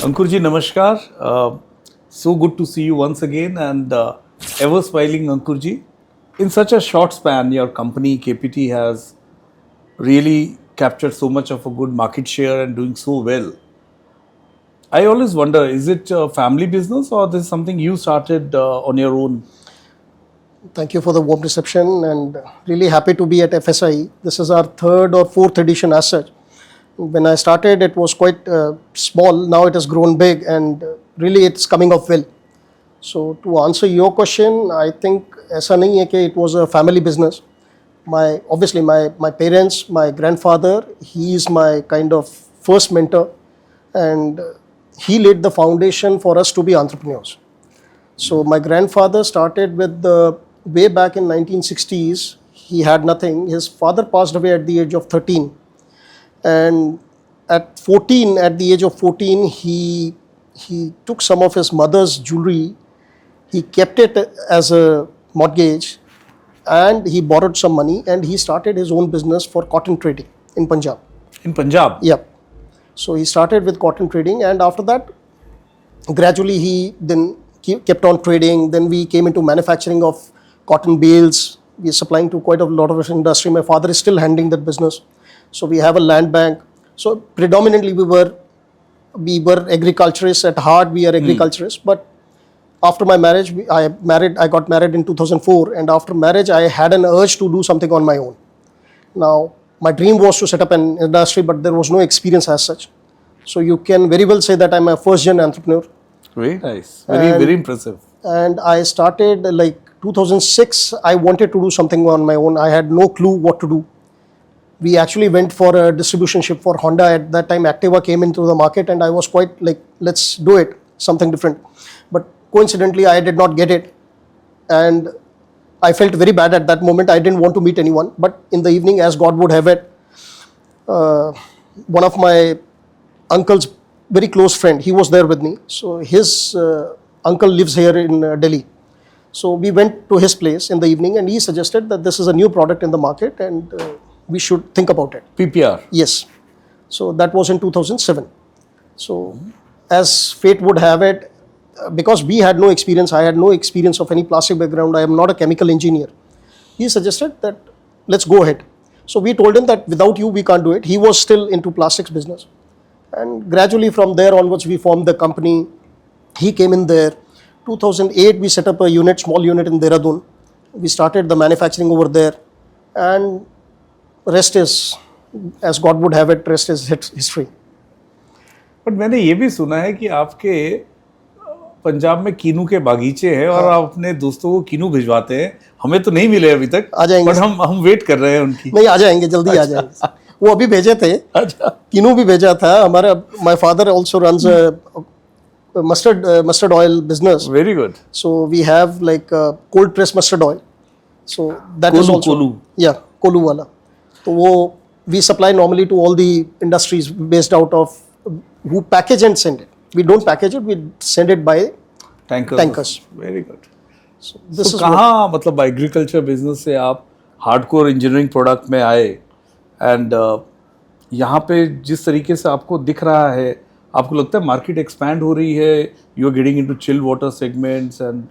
Ankur ji, namaskar. So good to see you once again, and ever smiling Ankur ji. In such a short span, your company KPT has really captured so much of a good market share and doing so well. I always wonder, is it a family business or this is something you started on your own? Thank you for the warm reception and really happy to be at FSIE. This is our third or fourth edition as such. When I started, it was quite small. Now it has grown big and really it's coming off well. So to answer your question, I think ऐसा नहीं है कि it was a family business. Obviously my parents, my grandfather, he is my kind of first mentor, and he laid the foundation for us to be entrepreneurs. So my grandfather started with way back in 1960s. He had nothing. His father passed away at the age of 13. And at the age of 14, he took some of his mother's jewelry. He kept it as a mortgage, and he borrowed some money, and he started his own business for cotton trading in Punjab. In Punjab? Yeah. So he started with cotton trading, and after that, gradually he then kept on trading. Then we came into manufacturing of cotton bales. We are supplying to quite a lot of industry. My father is still handling that business. So we have a land bank. So predominantly we were agriculturists at heart. We are agriculturists. But after my marriage, I got married in 2004. And after marriage, I had an urge to do something on my own. Now, my dream was to set up an industry, but there was no experience as such. So you can very well say that I'm a first-gen entrepreneur. Very nice. Very impressive. And I started like 2006. I wanted to do something on my own. I had no clue what to do. We actually went for a distributionship for Honda. At that time, Activa came into the market, and I was quite like, let's do it, something different. But coincidentally, I did not get it. And I felt very bad at that moment. I didn't want to meet anyone. But in the evening, as God would have it, one of my uncle's very close friend, he was there with me. So his uncle lives here in Delhi. So we went to his place in the evening, and he suggested that this is a new product in the market, and we should think about it. PPR? Yes. So that was in 2007. So as fate would have it, because we had no experience, I had no experience of any plastic background, I am not a chemical engineer. He suggested that let's go ahead. So we told him that without you, we can't do it. He was still into plastics business. And gradually from there onwards, we formed the company. He came in there. 2008, we set up a small unit in Dehradun. We started the manufacturing over there. And rest is, as God would have it, rest is history. But मैंने ये भी सुना है कि आपके पंजाब में कीनू के बागीचे हैं और आप अपने दोस्तों को कीनू भिजवाते हैं. हमें तो नहीं मिले अभी तक. आ जाएंगे. बट हम वेट कर रहे हैं उनकी. नहीं, आ जाएंगे, जल्दी आ जाएंगे. वो अभी भेजे थे. अच्छा. कीनू भी भेजा था. हमारा my father also runs a mustard oil business. Very good. So we have like cold pressed mustard oil. So that is also. Kolu. Yeah, Kolu wala. So वो we supply normally to all the industries based out of who package and send it. We don't package it, we send it by tankers. Very good. So this is कहाँ मतलब agriculture business से आप hardcore engineering product में आए and यहाँ पे जिस तरीके से आपको दिख रहा है, आपको लगता है मार्केट एक्सपैंड हो रही है, you are getting into chilled water segments and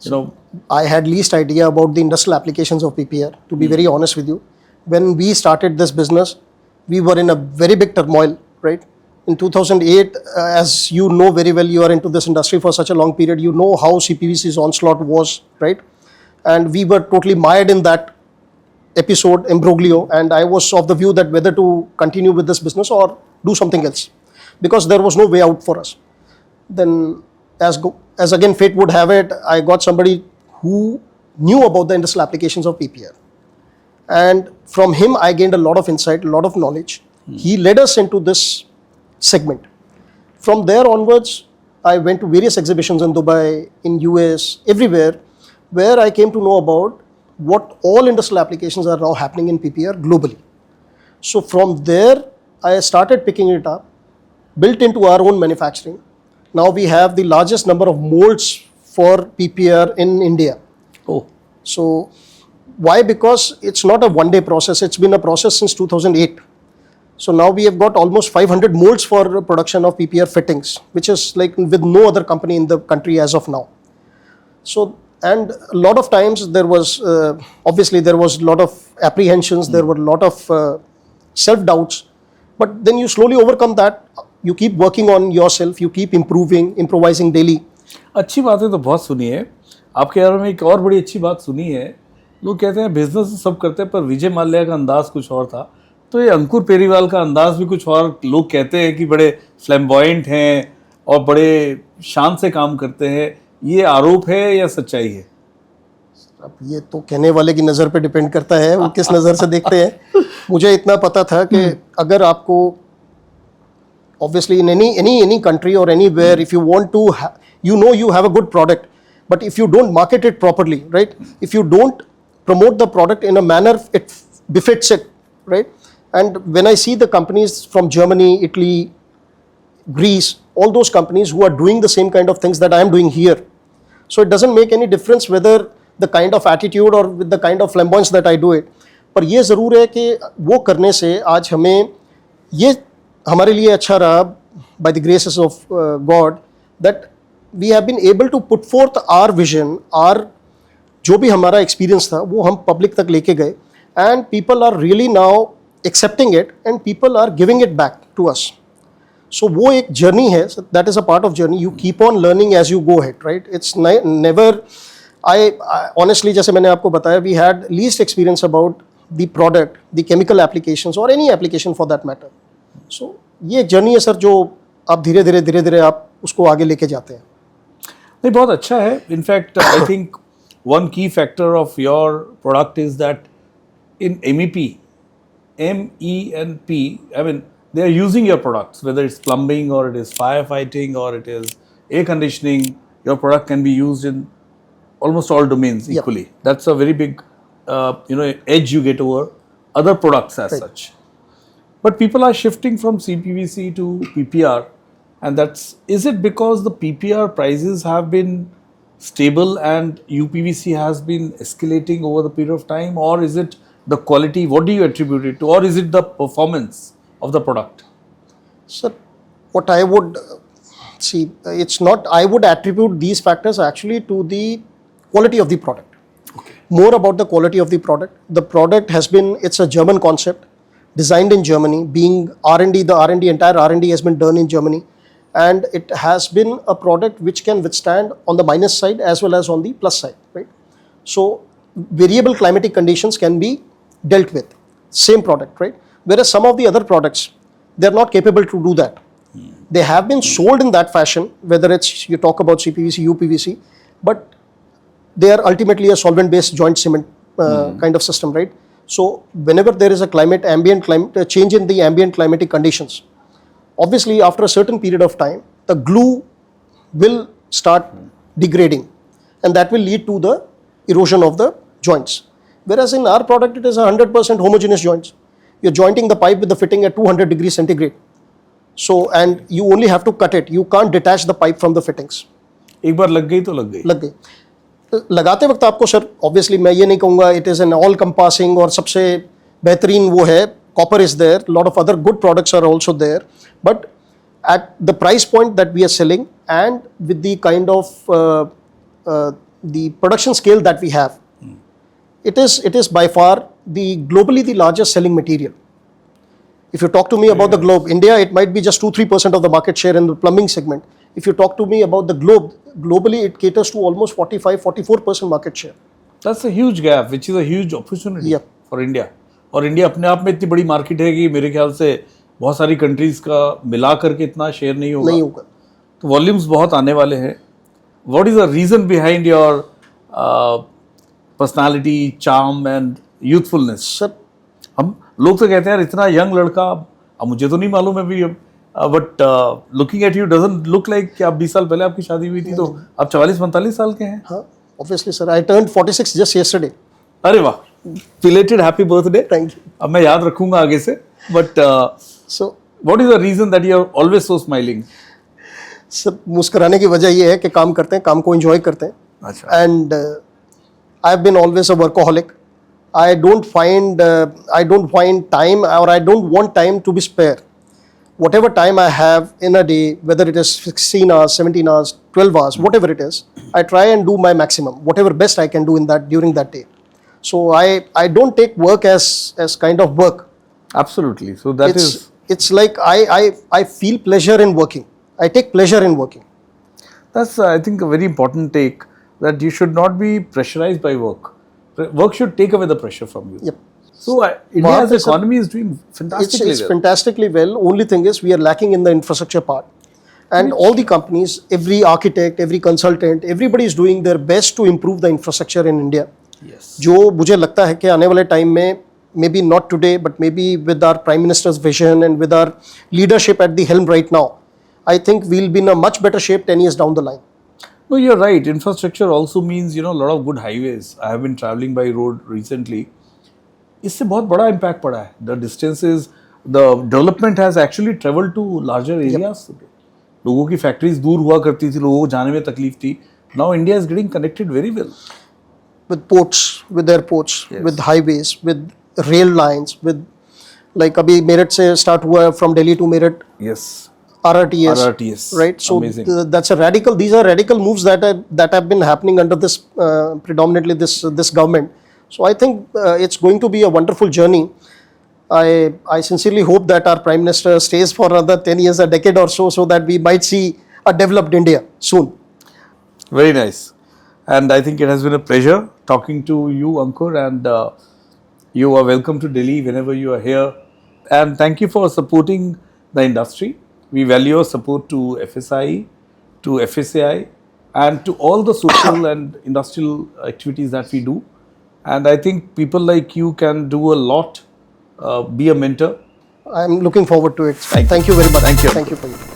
you know. I had least idea about the industrial applications of PPR, to be very honest with you. When we started this business, we were in a very big turmoil, right? In 2008, as you know very well, you are into this industry for such a long period, you know how CPVC's onslaught was, right? And we were totally mired in that episode, imbroglio, and I was of the view that whether to continue with this business or do something else, because there was no way out for us. Then, as again fate would have it, I got somebody who knew about the industrial applications of PPR. And from him, I gained a lot of insight, a lot of knowledge. He led us into this segment. From there onwards, I went to various exhibitions in Dubai, in US, everywhere, where I came to know about what all industrial applications are now happening in PPR globally. So from there, I started picking it up, built into our own manufacturing. Now we have the largest number of molds for PPR in India. Oh. So why? Because it's not a one-day process. It's been a process since 2008. So now we have got almost 500 molds for production of PPR fittings, which is like with no other company in the country as of now. So, and a lot of times there was, obviously there was a lot of apprehensions, there were a lot of self-doubts, but then you slowly overcome that. You keep working on yourself, you keep improving, improvising daily. अच्छी बातें तो बहुत सुनी है आपके बारे में। एक और बड़ी अच्छी बात सुनी है, लोग कहते हैं बिजनेस सब करते हैं पर विजय माल्या का अंदाज कुछ और था, तो ये अंकुर पेरीवाल का अंदाज भी कुछ और। लोग कहते हैं कि बड़े फ्लैम्बॉयंट हैं और बड़े शान से काम करते हैं, ये आरोप है या सच्चाई है? अब ये तो कहने वाले की नज़र पे डिपेंड करता है, वो किस नज़र से देखते हैं। मुझे इतना पता था कि अगर आपको obviously in any country or anywhere, if you want to you have a good product, but if you don't market it properly, right, if you don't promote the product in a manner it befits it, right, and when I see the companies from Germany, Italy, Greece, all those companies who are doing the same kind of things that I am doing here, so it doesn't make any difference whether the kind of attitude or with the kind of flamboyance that I do it, पर ये ज़रूर है कि वो करने से आज हमें ये हमारे लिए अच्छा रहा, by the graces of God, that we have been able to put forth our vision, our जो भी हमारा experience था वो हम public तक लेके गए, and people are really now accepting it and people are giving it back to us. So वो एक journey है, so that is a part of journey. You keep on learning as you go ahead, right? It's never, I honestly, जैसे मैंने आपको बताया, we had least experience about the product, the chemical applications or any application for that matter. So ये एक journey है sir, जो आप धीरे धीरे आप उसको आगे लेके जाते हैं। नहीं, बहुत अच्छा है। इनफैक्ट आई थिंक वन की factor of your product is that in MEP, MENP, I mean they are using your products, whether it's plumbing or it is firefighting or it is air conditioning, your product can be used in almost all domains equally. Yep. That's a very big edge you get over other products as such. But people are shifting from CPVC to PPR, and is it because the PPR prices have been stable and UPVC has been escalating over the period of time, or is it the quality? What do you attribute it to, or is it the performance of the product? Sir, what I would see, it's not, I would attribute these factors actually to the quality of the product. Okay. More about the quality of the product. The product has been, it's a German concept, designed in Germany, being R&D, entire R&D has been done in Germany, and it has been a product which can withstand on the minus side as well as on the plus side, right? So variable climatic conditions can be dealt with, same product, right? Whereas some of the other products, they're not capable to do that. They have been sold in that fashion, whether it's, you talk about CPVC, UPVC, but they are ultimately a solvent-based joint cement kind of system, right? So whenever there is a change in the ambient climatic conditions, obviously after a certain period of time, the glue will start degrading, and that will lead to the erosion of the joints. Whereas in our product, it is 100% homogeneous joints. You're jointing the pipe with the fitting at 200 degrees centigrade. So, and you only have to cut it. You can't detach the pipe from the fittings. एक बार लग गई तो लग गई। लग गई। लगाते वक्त आपको सर, ऑब्वियसली मैं ये नहीं कहूँगा it is an all compassing और सबसे बेहतरीन वो है, copper is there, lot of other good products are also there, but at the price point that we are selling and with the kind of the production scale that we have, it is by far globally the largest selling material. If you talk to me about the globe, India, it might be just 2-3% of the market share in the plumbing segment. If you talk to me about the globe, globally it caters to almost 45-44% market share. That's a huge gap, which is a huge opportunity for India. और India अपने आप में इतनी बड़ी market है कि मेरे ख्याल से बहुत सारी कंट्रीज का मिला करके इतना शेयर नहीं होगा। तो वॉल्यूम्स बहुत आने वाले हैं। What is the reason behind your personality, charm and youthfulness? Sir, हम लोग तो कहते हैं यार इतना यंग लड़का, अब मुझे तो नहीं मालूम है भी, but looking at you doesn't look like कि आप 20 साल पहले आपकी शादी हुई थी, तो आप 44-45 साल के हैं। हाँ, obviously sir, I turned 46 just yesterday. अरे वाह, belated happy birthday. Thank you. अब मैं याद रखूंगा आगे से। But so what is the reason that you are always so smiling? Sir, मुस्कुराने की वजह ये है कि काम करते हैं, काम को एंजॉय करते हैं। अच्छा। And I have been always a workaholic, I don't find time, or I don't want time to be spare. Whatever time I have in a day, whether it is 16 hours, 17 hours, 12 hours, whatever it is, I try and do my maximum, whatever best I can do in that during that day. So I don't take work as kind of work. Absolutely. So that is. It's like I feel pleasure in working. I take pleasure in working. That's, I think, a very important take, that you should not be pressurized by work. Work should take away the pressure from you. Yep. So, India as an economy is doing fantastically It's well. fantastically well. Only thing is we are lacking in the infrastructure part. And all the companies, every architect, every consultant, everybody is doing their best to improve the infrastructure in India. Yes. जो मुझे लगता है कि आने वाले time में, maybe not today, but maybe with our Prime Minister's vision and with our leadership at the helm right now, I think we'll be in a much better shape 10 years down the line. No, you're right. Infrastructure also means, a lot of good highways. I have been traveling by road recently. इससे बहुत बड़ा impact पड़ा है. The distances, the development has actually traveled to larger areas. लोगों की factories दूर हुआ करती थी, लोगों को जाने में तकलीफ थी. Now India is getting connected very well. With ports, with airports, with highways, with rail lines, with like अभी मेरठ से start हुआ from Delhi to Meerut. Yes. RRTS, right? So that's a radical. These are radical moves that have been happening under this predominantly this government. So I think it's going to be a wonderful journey. I sincerely hope that our Prime Minister stays for another 10 years, a decade or so that we might see a developed India soon. Very nice. And I think it has been a pleasure talking to you, Ankur, and you are welcome to Delhi whenever you are here. And thank you for supporting the industry. We value your support to FSIE, to FSAI, and to all the social and industrial activities that we do. And I think people like you can do a lot, be a mentor. I'm looking forward to it. Thank you very much. Thank you. Thank you for you.